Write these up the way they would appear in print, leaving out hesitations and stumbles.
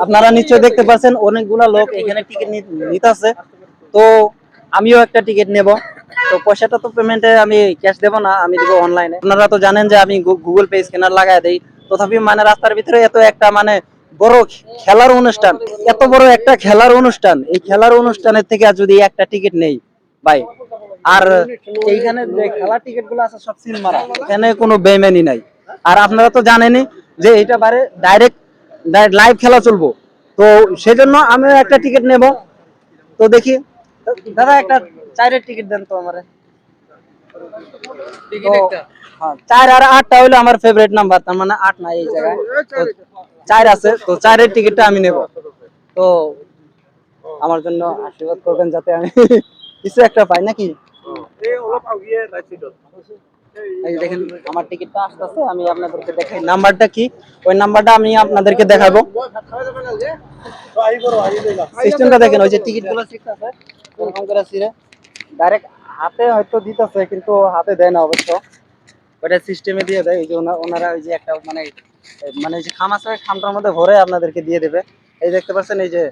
আপনারা নিশ্চয়ই দেখতে পাচ্ছেন অনেকগুলা লোক এখানে টিকিট নিতেছে। তো আমিও একটা টিকিট নেব। তো পয়সাটা তো পেমেন্টে আমি ক্যাশ দেবো না, আমি দিব অনলাইনে। আপনারা তো জানেন যে আমি গুগল পে স্ক্যানার লাগাই দেই। তথাপি মানে রাস্তার ভিতরে এত একটা মানে বড় খেলার অনুষ্ঠান, এত বড় একটা খেলার অনুষ্ঠান, এই খেলার অনুষ্ঠানের থেকে যদি একটা টিকিট নেই ভাই, আর এইখানে যে খেলার টিকিট গুলো আছে সব সিল মারা, এখানে কোনো বেইমানি নাই। আর আপনারা তো জানেনই যে এটা বারে ডাইরেক্ট লাইভ খেলা চলবো। তো সেজন্য আমিও একটা টিকিট নেব। তো দেখি দাদা একটা চারের টিকিট দেন তো আমারে। তো হ্যাঁ, 4 আর 8টা হলো আমার ফেভারিট নাম্বার, তার মানে 8 নাই এই জায়গায়, তো 4 আছে, তো 4এর টিকিটটা আমি নেব। তো আমার জন্য আশীর্বাদ করবেন যাতে আমি কিছু একটা পাই নাকি। এই দেখেন আমার টিকিটটা আসতেছে, আমি আপনাদেরকে দেখাই নাম্বারটা কি, ওই নাম্বারটা আমি আপনাদেরকে দেখাবো। সিস্টেমটা দেখেন, ওই যে টিকিট গুলো শিখতেছে এরকম করে ছিঁড়ে ডাইরেক্ট হাতে হয়তো দিতেছে, কিন্তু হাতে দেয় না অবশ্য, ওটা সিস্টেমে দিয়ে দেয়। ওই যে ওনারা ওই যে একটা মানে মানে যে খাম আছে, খামটার মধ্যে ভরে আপনাদেরকে দিয়ে দেবে। এই দেখতে পাচ্ছেন এই যে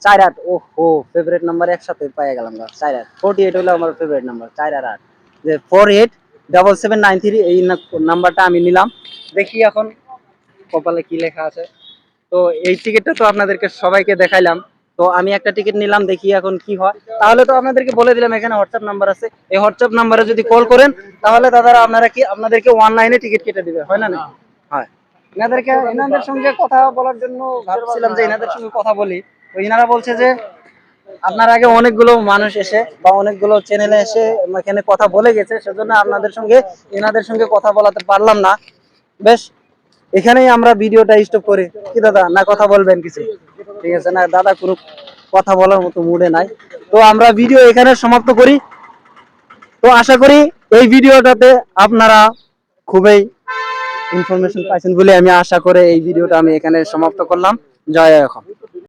4-8, ও হো ফেভারিট নাম্বার একসাথে পেয়ে গেলাম। 4-8 48 হলো আমার ফেভারিট নাম্বার, 4 আর 8 যে 487793, এই নাম্বারটা আমি নিলাম। দেখি এখন কপালে কি লেখা আছে। তো এই টিকিটটা তো আপনাদেরকে সবাইকে দেখাইলাম। তো আমি একটা টিকিট নিলাম, দেখি এখন কি হয়। তাহলে তো আপনাদেরকে বলে দিলাম এখানে হোয়াটসঅ্যাপ নাম্বার আছে, এই হোয়াটসঅ্যাপ নাম্বারে যদি কল করেন তাহলে দাদারা আপনাদেরকে অনলাইনে টিকিট কেটে দিবে, হয় না না? হয়। এনাদের সঙ্গে কথা বলার জন্য ভাবছিলাম যে এনাদের সঙ্গে কথা বলি। তো এনারা বলছে যে আপনার আগে অনেকগুলো মানুষ এসে বা অনেকগুলো চ্যানেলে এসে এখানে কথা বলে গেছে, সেজন্য এনাদের সঙ্গে কথা বলাতে পারলাম না। বেশ, এখানেই আমরা ভিডিওটা স্টপ করি কি দাদা, না কথা বলবেন কিছু? ঠিক আছে, না দাদা কোনো কথা বলার মতো মুডে নাই। তো আমরা ভিডিও এখানে সমাপ্ত করি। তো আশা করি এই ভিডিওটাতে আপনারা খুবই ইনফরমেশন পাইছেন বলে আমি আশা করে এই ভিডিওটা আমি এখানে সমাপ্ত করলাম। জয় এখন।